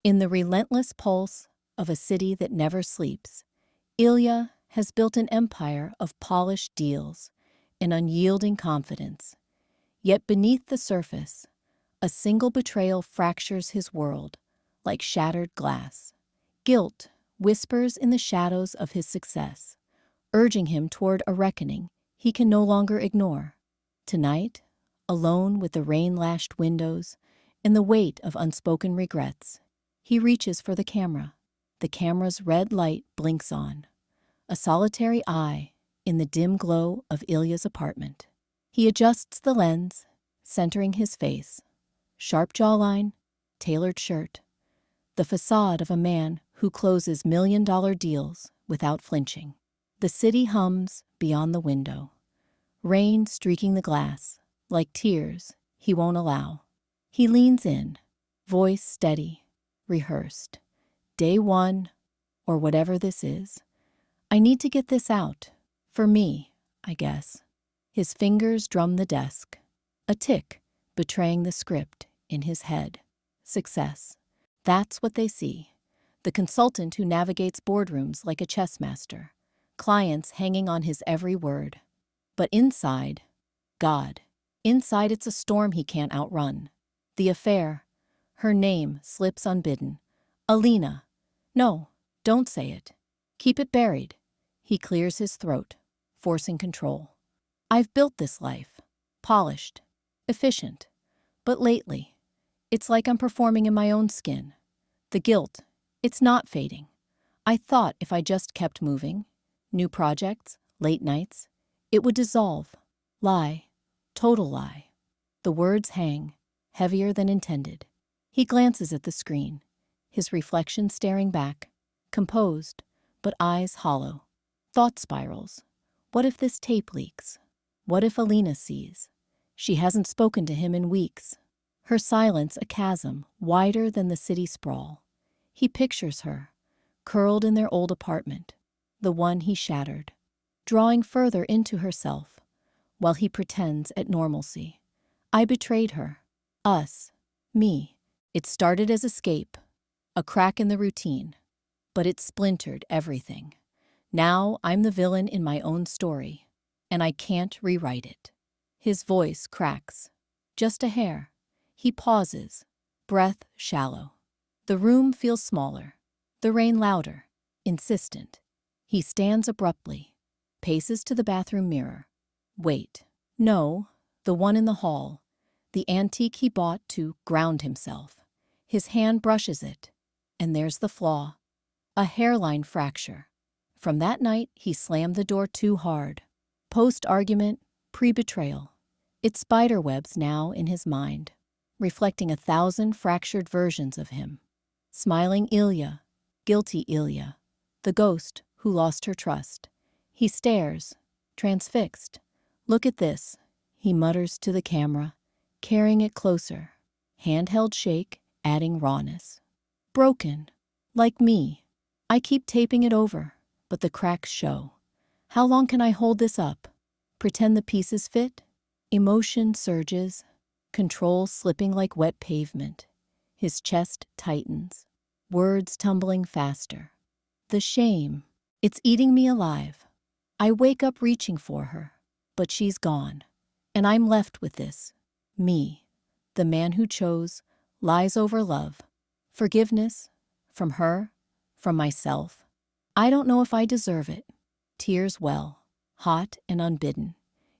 In the relentless pulse of a city that never sleeps, Ilya has built an empire of polished deals and unyielding confidence. Yet beneath the surface, a single betrayal fractures his world like shattered glass. Guilt whispers in the shadows of his success, urging him toward a reckoning he can no longer ignore. Tonight, alone with the rain-lashed windows and the weight of unspoken regrets, he reaches for the camera. The camera's red light blinks on, a solitary eye in the dim glow of Ilya's apartment. He adjusts the lens, centering his face. Sharp jawline, tailored shirt, the facade of a man who closes million-dollar deals without flinching. The city hums beyond the window, rain streaking the glass like tears he won't allow. He leans in, voice steady, rehearsed. Day one, or whatever this is. I need to get this out. For me, I guess. His fingers drum the desk, a tick betraying the script in his head. Success. That's what they see. The consultant who navigates boardrooms like a chess master, clients hanging on his every word. But inside, God. Inside it's a storm he can't outrun. The affair. Her name slips unbidden. Alina. No, don't say it. Keep it buried. He clears his throat, forcing control. I've built this life. Polished. Efficient. But lately, it's like I'm performing in my own skin. The guilt, it's not fading. I thought if I just kept moving, new projects, late nights, it would dissolve. Lie. Total lie. The words hang, heavier than intended. He glances at the screen, his reflection staring back, composed, but eyes hollow. Thought spirals. What if this tape leaks? What if Alina sees? She hasn't spoken to him in weeks. Her silence a chasm wider than the city sprawl. He pictures her, curled in their old apartment, the one he shattered, drawing further into herself, while he pretends at normalcy. I betrayed her. Us. Me. It started as escape, a crack in the routine, but it splintered everything. Now I'm the villain in my own story, and I can't rewrite it. His voice cracks. Just a hair. He pauses, breath shallow. The room feels smaller, the rain louder, insistent. He stands abruptly, paces to the bathroom mirror. Wait. No, the one in the hall, the antique he bought to ground himself. His hand brushes it, and there's the flaw. A hairline fracture. From that night, he slammed the door too hard. Post-argument, pre-betrayal. It spiderwebs now in his mind, reflecting 1,000 fractured versions of him. Smiling Ilya, guilty Ilya, the ghost who lost her trust. He stares, transfixed. Look at this, he mutters to the camera, carrying it closer. Handheld shake, adding rawness. Broken, like me. I keep taping it over, but the cracks show. How long can I hold this up? Pretend the pieces fit? Emotion surges, control slipping like wet pavement. His chest tightens, words tumbling faster. The shame, it's eating me alive. I wake up reaching for her, but she's gone. And I'm left with this. Me, the man who chose lies over love. Forgiveness, from her, from myself. I don't know if I deserve it. Tears well, hot and unbidden.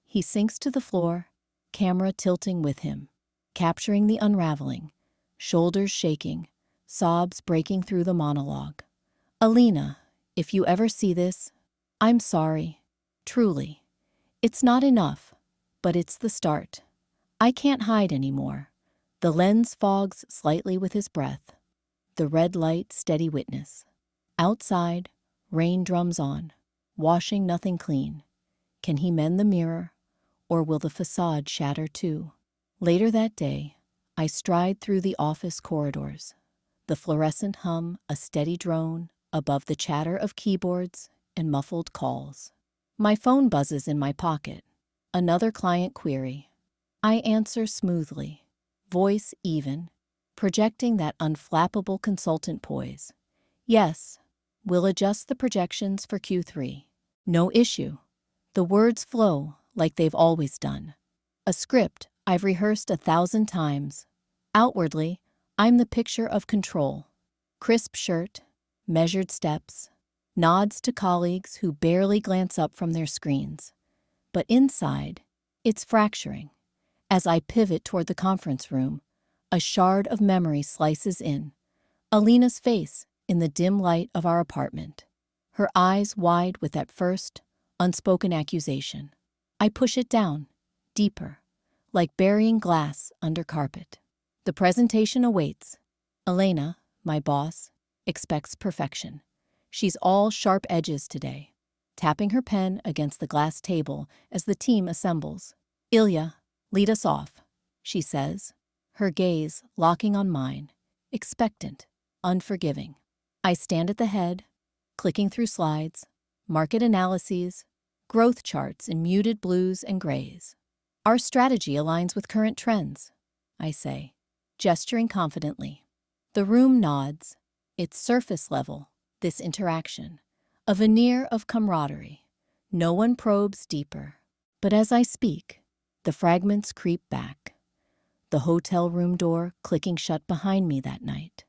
He sinks to the floor, camera tilting with him, capturing the unraveling, shoulders shaking, sobs breaking through the monologue. Alina, if you ever see this, I'm sorry. Truly. It's not enough, but it's the start. I can't hide anymore. The lens fogs slightly with his breath. The red light steady witness. Outside, rain drums on, washing nothing clean. Can he mend the mirror, or will the facade shatter too? Later that day, I stride through the office corridors. The fluorescent hum a steady drone above the chatter of keyboards and muffled calls. My phone buzzes in my pocket. Another client query. I answer smoothly, voice even, projecting that unflappable consultant poise. Yes, we'll adjust the projections for Q3. No issue. The words flow like they've always done. A script I've rehearsed 1,000 times. Outwardly, I'm the picture of control. Crisp shirt, measured steps, nods to colleagues who barely glance up from their screens. But inside, it's fracturing. As I pivot toward the conference room, a shard of memory slices in. Alina's face in the dim light of our apartment. Her eyes wide with that first, unspoken accusation. I push it down, deeper, like burying glass under carpet. The presentation awaits. Elena, my boss, expects perfection. She's all sharp edges today, tapping her pen against the glass table as the team assembles. "Ilya, lead us off," she says, her gaze locking on mine, expectant, unforgiving. I stand at the head, clicking through slides, market analyses, growth charts in muted blues and grays. "Our strategy aligns with current trends," I say, gesturing confidently. The room nods. It's surface level, this interaction, a veneer of camaraderie. No one probes deeper. But as I speak, the fragments creep back. The hotel room door clicking shut behind me that night.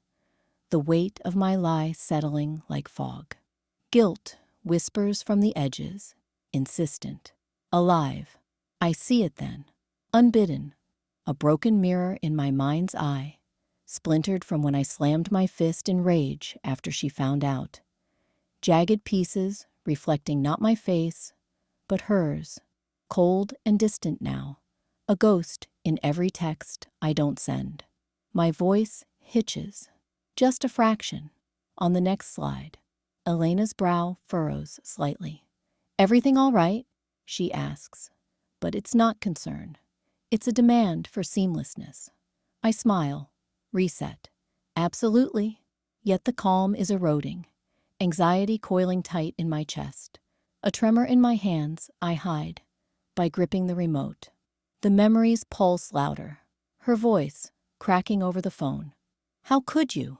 The weight of my lie settling like fog. Guilt whispers from the edges, insistent, alive. I see it then, unbidden, a broken mirror in my mind's eye, splintered from when I slammed my fist in rage after she found out. Jagged pieces reflecting not my face, but hers, cold and distant now, a ghost in every text I don't send. My voice hitches, just a fraction. On the next slide, Elena's brow furrows slightly. "Everything all right?" she asks. But it's not concern. It's a demand for seamlessness. I smile, reset. Absolutely. Yet the calm is eroding, anxiety coiling tight in my chest. A tremor in my hands I hide by gripping the remote. The memories pulse louder, her voice cracking over the phone. "How could you?"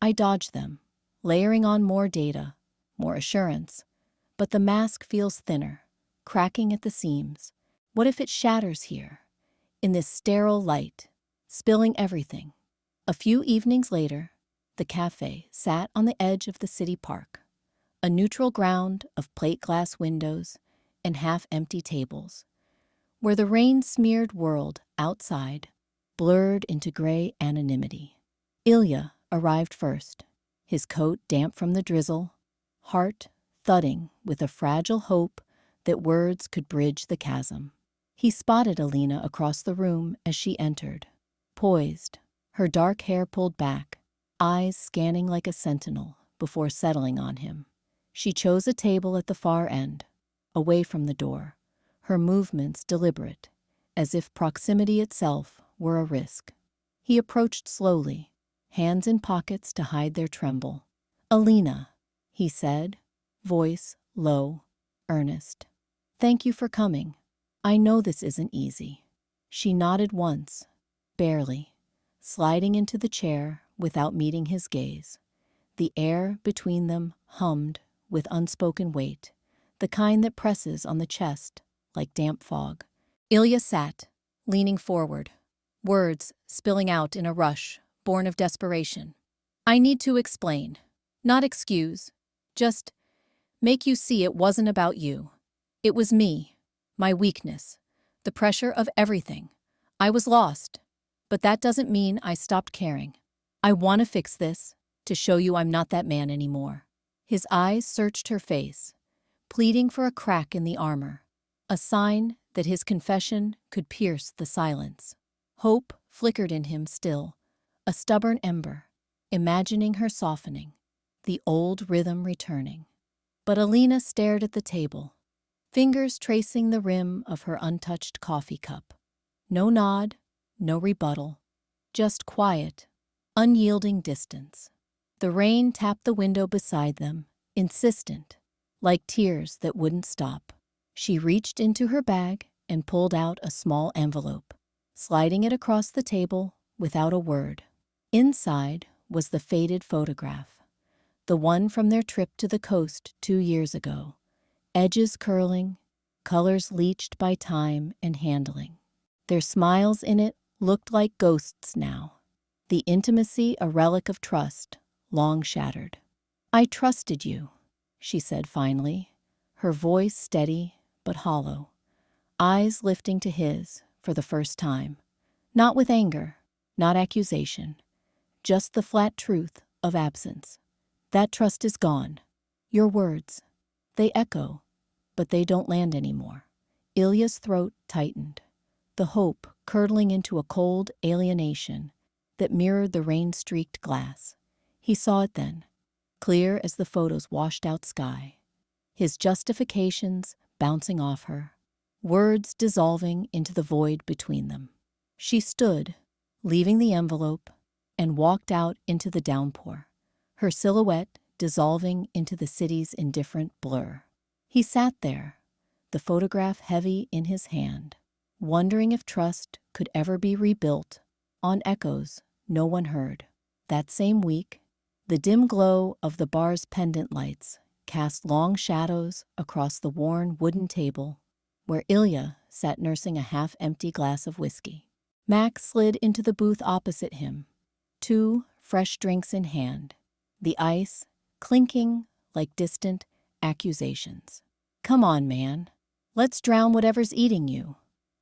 I dodge them, layering on more data, more assurance. But the mask feels thinner, cracking at the seams. What if it shatters here, in this sterile light, spilling everything? A few evenings later, the cafe sat on the edge of the city park, a neutral ground of plate glass windows and half-empty tables, where the rain-smeared world outside blurred into gray anonymity. Ilya arrived first, his coat damp from the drizzle, heart thudding with a fragile hope that words could bridge the chasm. He spotted Alina across the room as she entered, poised, her dark hair pulled back, eyes scanning like a sentinel before settling on him. She chose a table at the far end, away from the door, her movements deliberate, as if proximity itself were a risk. He approached slowly, hands in pockets to hide their tremble. "Alina," he said, voice low, earnest. "Thank you for coming. I know this isn't easy." She nodded once, barely, sliding into the chair without meeting his gaze. The air between them hummed with unspoken weight, the kind that presses on the chest like damp fog. Ilya sat, leaning forward, words spilling out in a rush born of desperation. "I need to explain, not excuse, just make you see it wasn't about you. It was me, my weakness, the pressure of everything. I was lost, but that doesn't mean I stopped caring. I want to fix this, to show you I'm not that man anymore." His eyes searched her face, pleading for a crack in the armor, a sign that his confession could pierce the silence. Hope flickered in him still, a stubborn ember, imagining her softening, the old rhythm returning. But Alina stared at the table, fingers tracing the rim of her untouched coffee cup. No nod, no rebuttal, just quiet, unyielding distance. The rain tapped the window beside them, insistent, like tears that wouldn't stop. She reached into her bag and pulled out a small envelope, sliding it across the table without a word. Inside was the faded photograph, the one from their trip to the coast 2 years ago, edges curling, colors leached by time and handling. Their smiles in it looked like ghosts now, the intimacy a relic of trust, long shattered. "I trusted you," she said finally, her voice steady but hollow, eyes lifting to his for the first time. Not with anger, not accusation, just the flat truth of absence. "That trust is gone. Your words, they echo, but they don't land anymore." Ilya's throat tightened, the hope curdling into a cold alienation that mirrored the rain-streaked glass. He saw it then, clear as the photo's washed-out sky. His justifications bouncing off her, words dissolving into the void between them. She stood, leaving the envelope, and walked out into the downpour, her silhouette dissolving into the city's indifferent blur. He sat there, the photograph heavy in his hand, wondering if trust could ever be rebuilt on echoes no one heard. That same week, the dim glow of the bar's pendant lights cast long shadows across the worn wooden table where Ilya sat nursing a half-empty glass of whiskey. Max slid into the booth opposite him, 2 fresh drinks in hand, the ice clinking like distant accusations. "Come on, man. Let's drown whatever's eating you,"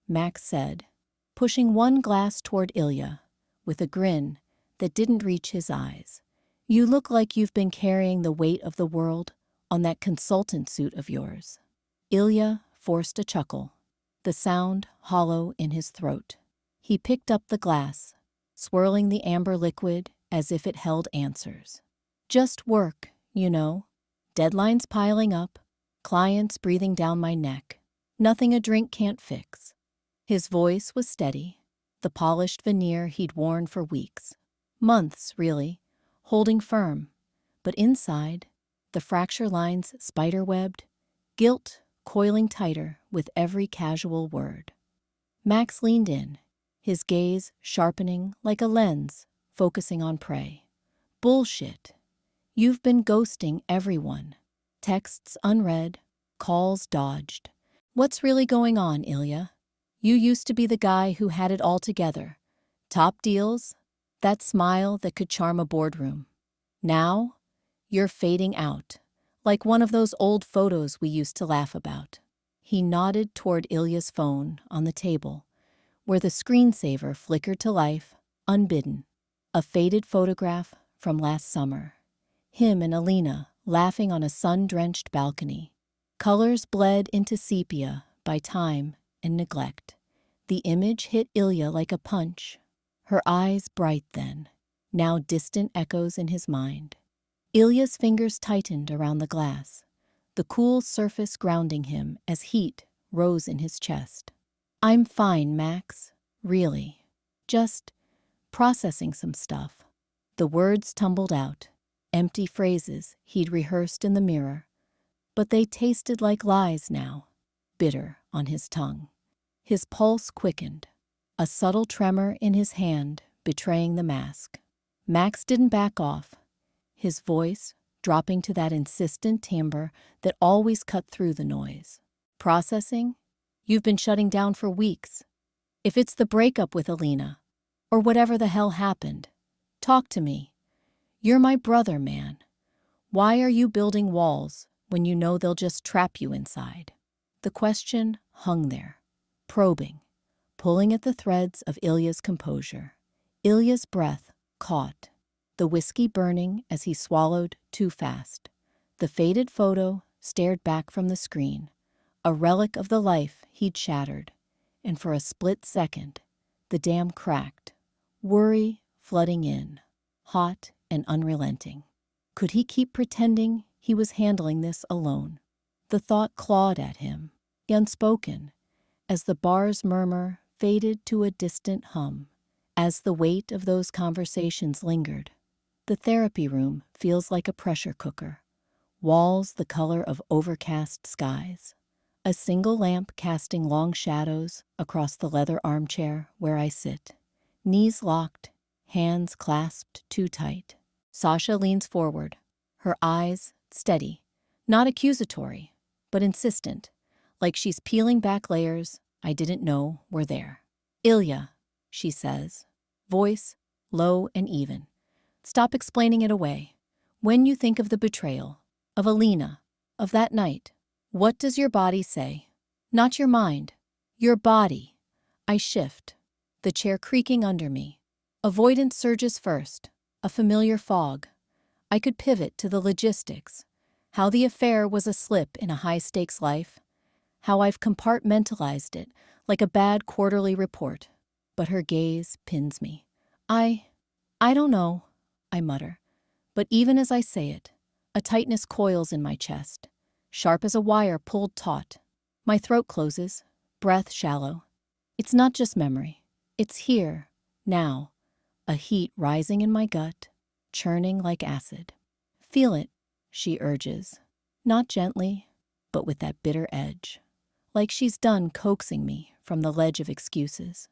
Max said, pushing one glass toward Ilya with a grin that didn't reach his eyes. "You look like you've been carrying the weight of the world on that consultant suit of yours." Ilya forced a chuckle, the sound hollow in his throat. He picked up the glass, swirling the amber liquid as if it held answers. "Just work, you know. Deadlines piling up, clients breathing down my neck. Nothing a drink can't fix." His voice was steady, the polished veneer he'd worn for weeks. Months, really, holding firm. But inside, the fracture lines spiderwebbed, guilt coiling tighter with every casual word. Max leaned in, his gaze sharpening like a lens, focusing on prey. "Bullshit. You've been ghosting everyone. Texts unread, calls dodged. What's really going on, Ilya? You used to be the guy who had it all together. Top deals, that smile that could charm a boardroom. Now, you're fading out, like one of those old photos we used to laugh about." He nodded toward Ilya's phone on the table, where the screensaver flickered to life, unbidden. A faded photograph from last summer. Him and Aline laughing on a sun-drenched balcony. Colors bled into sepia by time and neglect. The image hit Ilya like a punch. Her eyes bright then, now distant echoes in his mind. Ilya's fingers tightened around the glass, the cool surface grounding him as heat rose in his chest. "I'm fine, Max. Really. Just processing some stuff." The words tumbled out, empty phrases he'd rehearsed in the mirror, but they tasted like lies now, bitter on his tongue. His pulse quickened, a subtle tremor in his hand betraying the mask. Max didn't back off, his voice dropping to that insistent timbre that always cut through the noise. "Processing? You've been shutting down for weeks. If it's the breakup with Aline, or whatever the hell happened, talk to me. You're my brother, man. Why are you building walls when you know they'll just trap you inside?" The question hung there, probing, pulling at the threads of Ilya's composure. Ilya's breath caught, the whiskey burning as he swallowed too fast. The faded photo stared back from the screen, a relic of the life he'd shattered, and for a split second, the dam cracked, worry flooding in, hot and unrelenting. Could he keep pretending he was handling this alone? The thought clawed at him, unspoken, as the bar's murmur faded to a distant hum. As the weight of those conversations lingered, the therapy room feels like a pressure cooker, walls the color of overcast skies, a single lamp casting long shadows across the leather armchair where I sit, knees locked, hands clasped too tight. Sasha leans forward, her eyes steady, not accusatory, but insistent, like she's peeling back layers I didn't know were there. Ilya, she says, voice low and even. Stop explaining it away. When you think of the betrayal, of Alina, of that night, what does your body say? Not your mind, your body. I shift, the chair creaking under me. Avoidance surges first, a familiar fog. I could pivot to the logistics, how the affair was a slip in a high-stakes life, how I've compartmentalized it like a bad quarterly report. But her gaze pins me. I don't know, I mutter. But even as I say it, a tightness coils in my chest, sharp as a wire pulled taut. My throat closes, breath shallow. It's not just memory. It's here, now, a heat rising in my gut, churning like acid. Feel it, she urges, not gently, but with that bitter edge. Like she's done coaxing me from the ledge of excuses.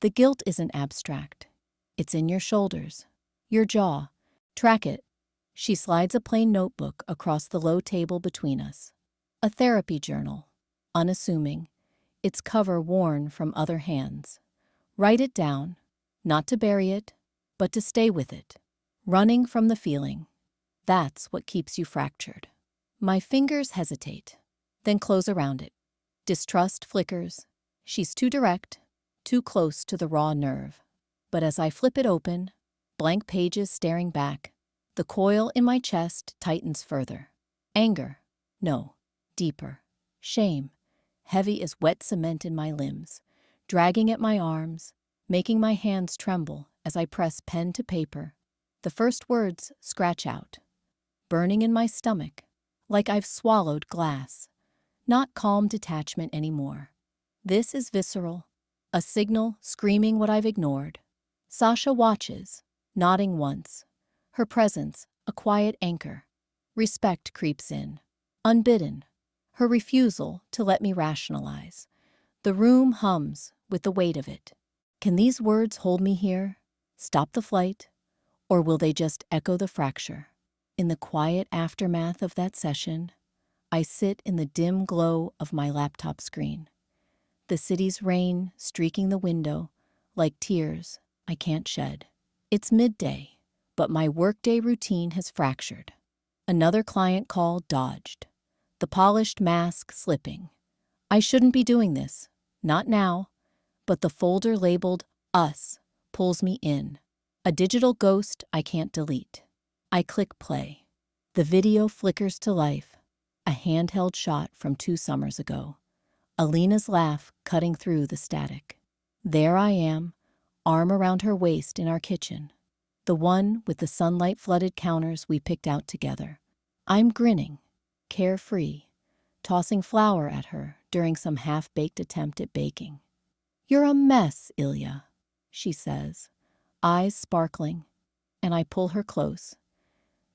The guilt isn't abstract. It's in your shoulders, your jaw. Track it. She slides a plain notebook across the low table between us. A therapy journal, unassuming, its cover worn from other hands. Write it down, not to bury it, but to stay with it. Running from the feeling. That's what keeps you fractured. My fingers hesitate, then close around it. Distrust flickers. She's too direct, too close to the raw nerve. But as I flip it open, blank pages staring back, the coil in my chest tightens further. Anger. No. Deeper. Shame. Heavy as wet cement in my limbs, dragging at my arms, making my hands tremble as I press pen to paper. The first words scratch out, burning in my stomach, like I've swallowed glass. Not calm detachment anymore. This is visceral, a signal screaming what I've ignored. Sasha watches, nodding once. Her presence, a quiet anchor. Respect creeps in, unbidden. Her refusal to let me rationalize. The room hums with the weight of it. Can these words hold me here, stop the flight, or will they just echo the fracture? In the quiet aftermath of that session, I sit in the dim glow of my laptop screen. The city's rain streaking the window like tears I can't shed. It's midday, but my workday routine has fractured. Another client call dodged, the polished mask slipping. I shouldn't be doing this, not now, but the folder labeled Us pulls me in, a digital ghost I can't delete. I click play. The video flickers to life, a handheld shot from 2 summers ago. Alina's laugh cutting through the static. There I am, arm around her waist in our kitchen, the one with the sunlight-flooded counters we picked out together. I'm grinning, carefree, tossing flour at her during some half-baked attempt at baking. You're a mess, Ilya, she says, eyes sparkling, and I pull her close.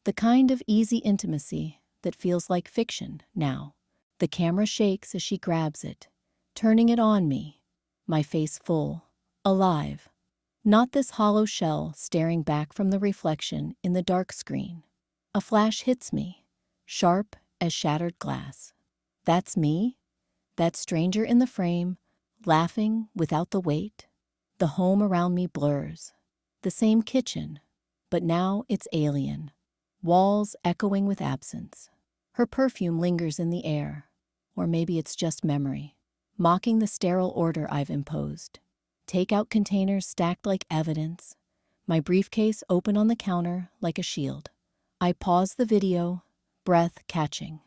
The kind of easy intimacy that feels like fiction now. The camera shakes as she grabs it, turning it on me, my face full, alive. Not this hollow shell staring back from the reflection in the dark screen. A flash hits me, sharp as shattered glass. That's me, that stranger in the frame, laughing without the weight. The home around me blurs. The same kitchen, but now it's alien. Walls echoing with absence. Her perfume lingers in the air, or maybe it's just memory, mocking the sterile order I've imposed. Takeout containers stacked like evidence, my briefcase open on the counter like a shield. I pause the video, breath catching.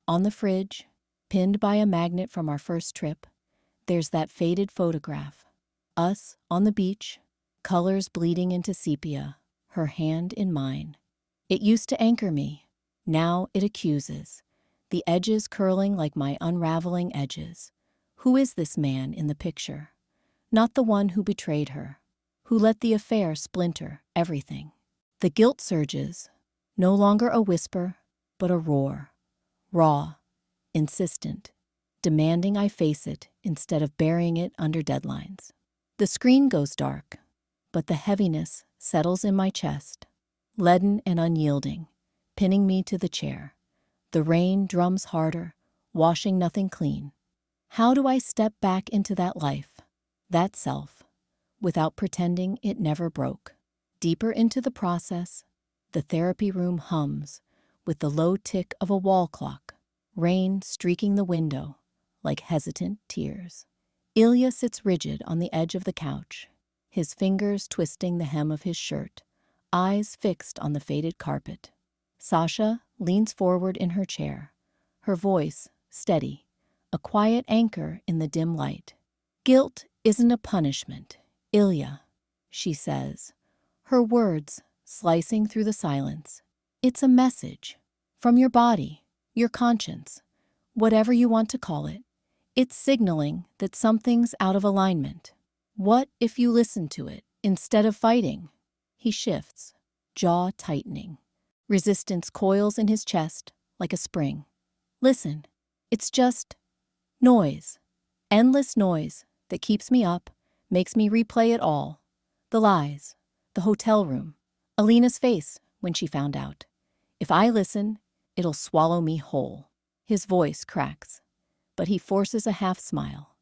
On the fridge, pinned by a magnet from our first trip, there's that faded photograph. Us on the beach, colors bleeding into sepia, her hand in mine. It used to anchor me. Now it accuses, the edges curling like my unraveling edges. Who is this man in the picture? Not the one who betrayed her, who let the affair splinter everything. The guilt surges, no longer a whisper, but a roar. Raw, insistent, demanding I face it instead of burying it under deadlines. The screen goes dark, but the heaviness settles in my chest, leaden and unyielding, pinning me to the chair. The rain drums harder, washing nothing clean. How do I step back into that life, that self, without pretending it never broke? Deeper into the process, the therapy room hums with the low tick of a wall clock, rain streaking the window like hesitant tears. Ilya sits rigid on the edge of the couch, his fingers twisting the hem of his shirt, eyes fixed on the faded carpet. Sasha leans forward in her chair, her voice steady, a quiet anchor in the dim light. Guilt isn't a punishment, Ilya, she says, her words slicing through the silence. It's a message from your body, your conscience, whatever you want to call it. It's signaling that something's out of alignment. What if you listen to it instead of fighting? He shifts, jaw tightening. Resistance coils in his chest like a spring. Listen, it's just noise. Endless noise that keeps me up, makes me replay it all. The lies, the hotel room, Alina's face when she found out. If I listen, it'll swallow me whole. His voice cracks, but he forces a half smile,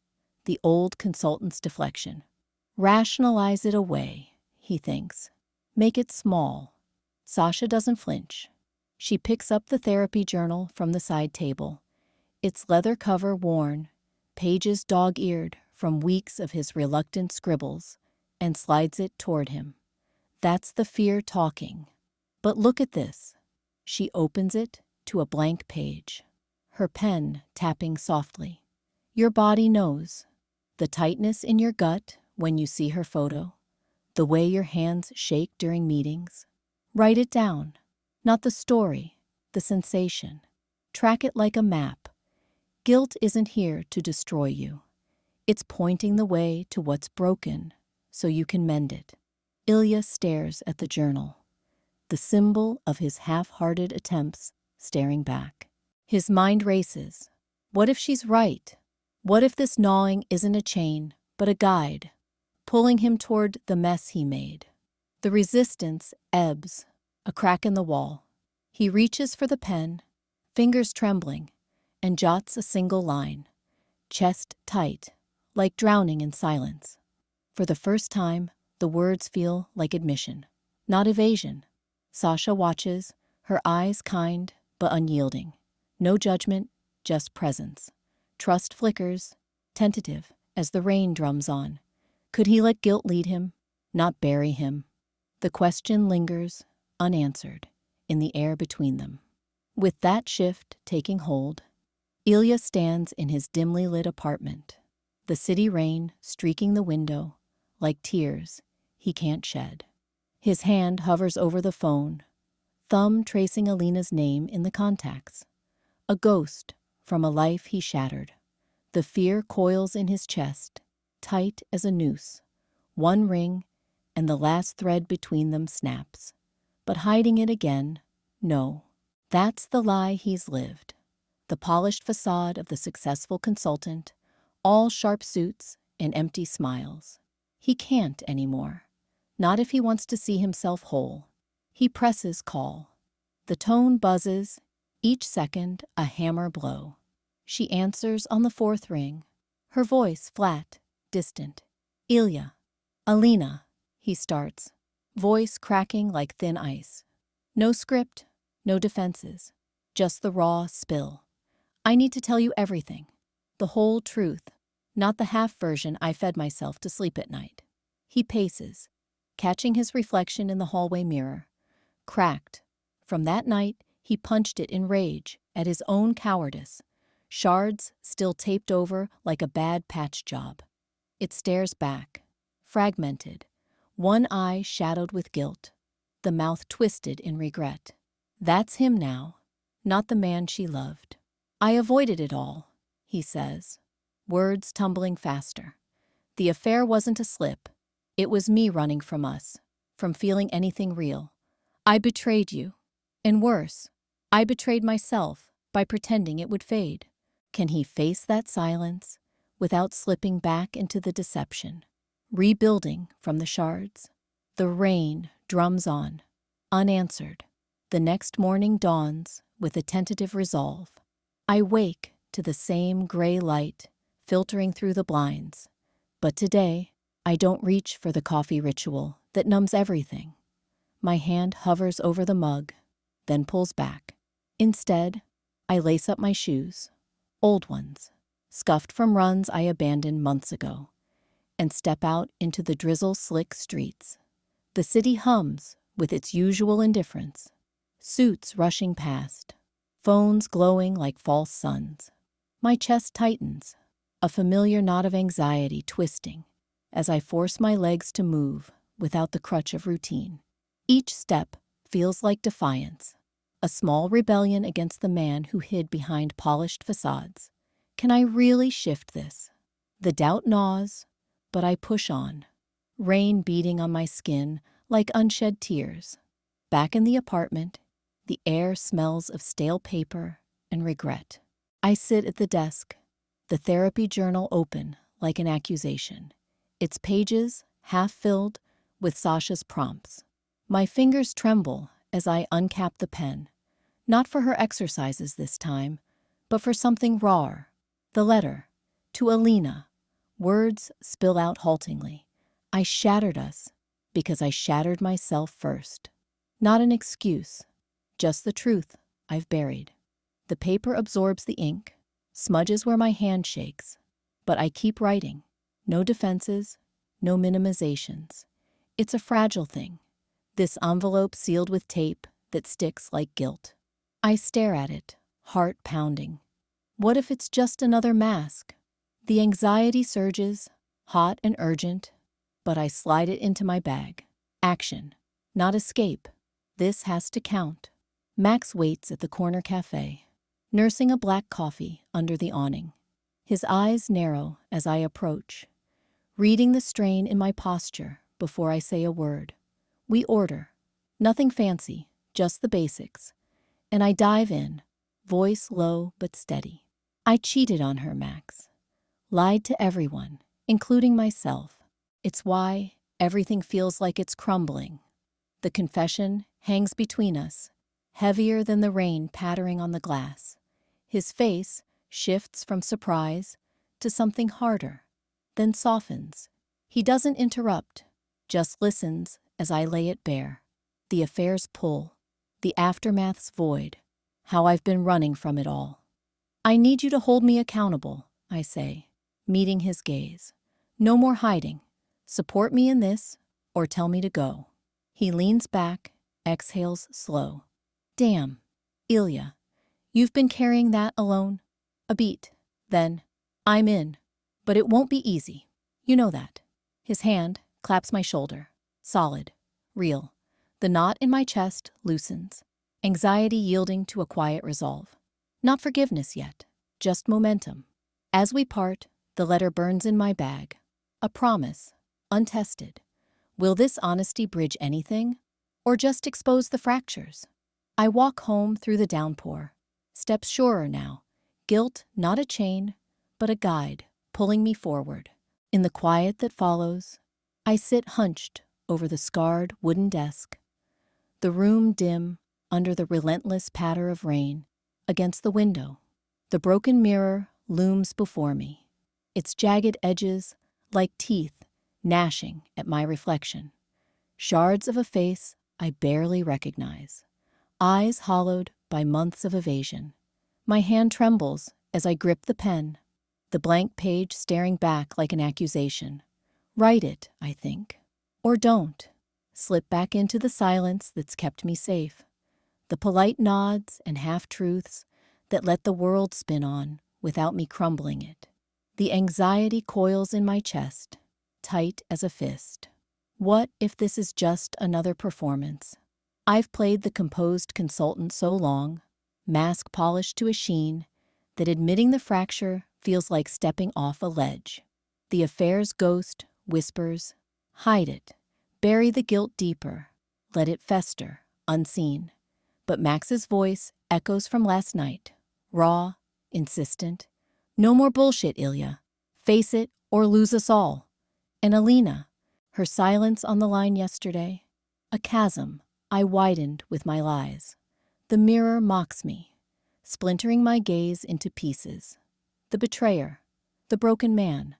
the old consultant's deflection. Rationalize it away, he thinks. Make it small. Sasha doesn't flinch. She picks up the therapy journal from the side table, its leather cover worn, pages dog-eared from weeks of his reluctant scribbles, and slides it toward him. That's the fear talking. But look at this. She opens it to a blank page, her pen tapping softly. Your body knows. The tightness in your gut when you see her photo, the way your hands shake during meetings. Write it down. Not the story, the sensation. Track it like a map. Guilt isn't here to destroy you. It's pointing the way to what's broken so you can mend it. Ilya stares at the journal, the symbol of his half-hearted attempts staring back. His mind races. What if she's right? What if this gnawing isn't a chain, but a guide, pulling him toward the mess he made? The resistance ebbs, a crack in the wall. He reaches for the pen, fingers trembling, and jots a single line, chest tight, like drowning in silence. For the first time, the words feel like admission, not evasion. Sasha watches, her eyes kind but unyielding. No judgment, just presence. Trust flickers, tentative, as the rain drums on. Could he let guilt lead him, not bury him? The question lingers, unanswered, in the air between them. With that shift taking hold, Ilya stands in his dimly lit apartment, the city rain streaking the window like tears he can't shed. His hand hovers over the phone, thumb tracing Alina's name in the contacts. A ghost from a life he shattered. The fear coils in his chest, tight as a noose. One ring, and the last thread between them snaps. But hiding it again, no. That's the lie he's lived. The polished facade of the successful consultant, all sharp suits and empty smiles. He can't anymore. Not if he wants to see himself whole. He presses call. The tone buzzes, each second a hammer blow. She answers on the fourth ring, her voice flat, distant. Ilya. Alina, he starts, voice cracking like thin ice. No script, no defenses, just the raw spill. I need to tell you everything, the whole truth, not the half version I fed myself to sleep at night. He paces, catching his reflection in the hallway mirror. Cracked. From that night, he punched it in rage at his own cowardice, shards still taped over like a bad patch job. It stares back, fragmented, one eye shadowed with guilt, the mouth twisted in regret. That's him now, not the man she loved. I avoided it all, he says, words tumbling faster. The affair wasn't a slip. It was me running from us, from feeling anything real. I betrayed you. And worse, I betrayed myself by pretending it would fade. Can he face that silence without slipping back into the deception, rebuilding from the shards? The rain drums on, unanswered. The next morning dawns with a tentative resolve. I wake to the same gray light filtering through the blinds. But today, I don't reach for the coffee ritual that numbs everything. My hand hovers over the mug, then pulls back. Instead, I lace up my shoes, old ones, scuffed from runs I abandoned months ago, and step out into the drizzle-slick streets. The city hums with its usual indifference. Suits rushing past, phones glowing like false suns. My chest tightens, a familiar knot of anxiety twisting as I force my legs to move without the crutch of routine. Each step feels like defiance, a small rebellion against the man who hid behind polished facades. Can I really shift this? The doubt gnaws, but I push on, rain beating on my skin like unshed tears. Back in the apartment, the air smells of stale paper and regret. I sit at the desk, the therapy journal open like an accusation, its pages half filled with Sasha's prompts. My fingers tremble as I uncap the pen, not for her exercises this time, but for something rawer. The letter, to Aline. Words spill out haltingly. I shattered us because I shattered myself first. Not an excuse, just the truth I've buried. The paper absorbs the ink, smudges where my hand shakes, but I keep writing. No defenses, no minimizations. It's a fragile thing, this envelope sealed with tape that sticks like guilt. I stare at it, heart pounding. What if it's just another mask? The anxiety surges, hot and urgent, but I slide it into my bag. Action, not escape. This has to count. Max waits at the corner cafe, nursing a black coffee under the awning. His eyes narrow as I approach, reading the strain in my posture before I say a word. We order. Nothing fancy, just the basics. And I dive in, voice low but steady. I cheated on her, Max. Lied to everyone, including myself. It's why everything feels like it's crumbling. The confession hangs between us, heavier than the rain pattering on the glass. His face shifts from surprise to something harder, then softens. He doesn't interrupt, just listens as I lay it bare. The affair's pull, the aftermath's void, how I've been running from it all. I need you to hold me accountable, I say, meeting his gaze. No more hiding. Support me in this, or tell me to go. He leans back, exhales slow. Damn, Ilya, you've been carrying that alone? A beat. Then, I'm in. But it won't be easy. You know that. His hand claps my shoulder. Solid. Real. The knot in my chest loosens. Anxiety yielding to a quiet resolve. Not forgiveness yet, just momentum. As we part, the letter burns in my bag. A promise, untested. Will this honesty bridge anything, or just expose the fractures? I walk home through the downpour, steps surer now. Guilt not a chain, but a guide, pulling me forward. In the quiet that follows, I sit hunched over the scarred wooden desk. The room dim under the relentless patter of rain against the window. The broken mirror looms before me, its jagged edges like teeth gnashing at my reflection. Shards of a face I barely recognize, eyes hollowed by months of evasion. My hand trembles as I grip the pen, the blank page staring back like an accusation. Write it, I think. Or don't. Slip back into the silence that's kept me safe. The polite nods and half-truths that let the world spin on without me crumbling it. The anxiety coils in my chest, tight as a fist. What if this is just another performance? I've played the composed consultant so long, mask polished to a sheen, that admitting the fracture feels like stepping off a ledge. The affair's ghost whispers, hide it, bury the guilt deeper, let it fester, unseen. But Max's voice echoes from last night, raw, insistent. No more bullshit, Ilya. Face it or lose us all. And Aline, Her silence on the line yesterday, a chasm I widened with my lies. The mirror mocks me, splintering my gaze into pieces. The betrayer, the broken man,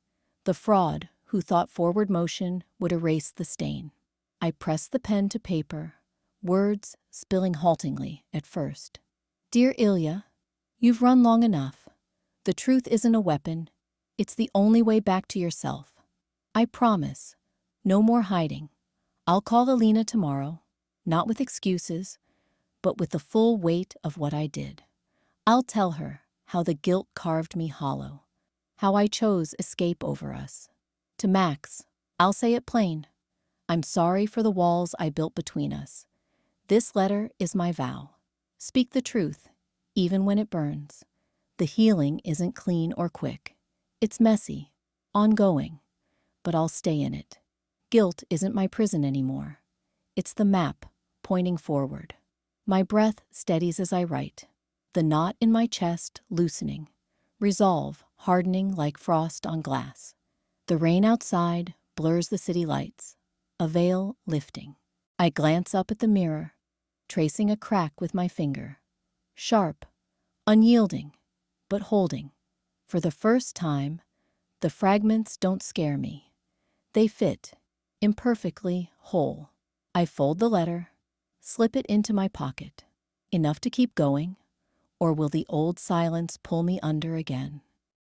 the fraud who thought forward motion would erase the stain. I press the pen to paper, words spilling haltingly at first. Dear Ilya, you've run long enough. The truth isn't a weapon. It's the only way back to yourself. I promise, no more hiding. I'll call Aline tomorrow, not with excuses, but with the full weight of what I did. I'll tell her how the guilt carved me hollow, how I chose escape over us. To Max, I'll say it plain. I'm sorry for the walls I built between us. This letter is my vow. Speak the truth, even when it burns. The healing isn't clean or quick. It's messy, ongoing, but I'll stay in it. Guilt isn't my prison anymore. It's the map pointing forward. My breath steadies as I write, the knot in my chest loosening, resolve hardening like frost on glass. The rain outside blurs the city lights, a veil lifting. I glance up at the mirror, tracing a crack with my finger. Sharp, unyielding, but holding. For the first time, the fragments don't scare me. They fit, imperfectly whole. I fold the letter, slip it into my pocket. Enough to keep going, or will the old silence pull me under again?